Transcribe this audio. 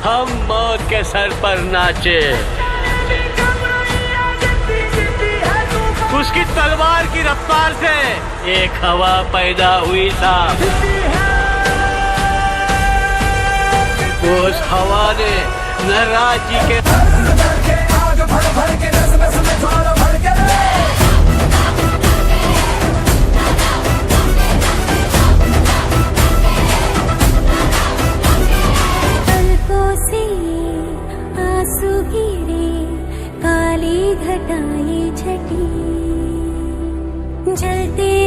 हम मौत के सर पर नाचे। उसकी तलवार की रफ्तार से एक हवा पैदा हुई था। उस हवा ने नटराज जी के घटाए छटी जलते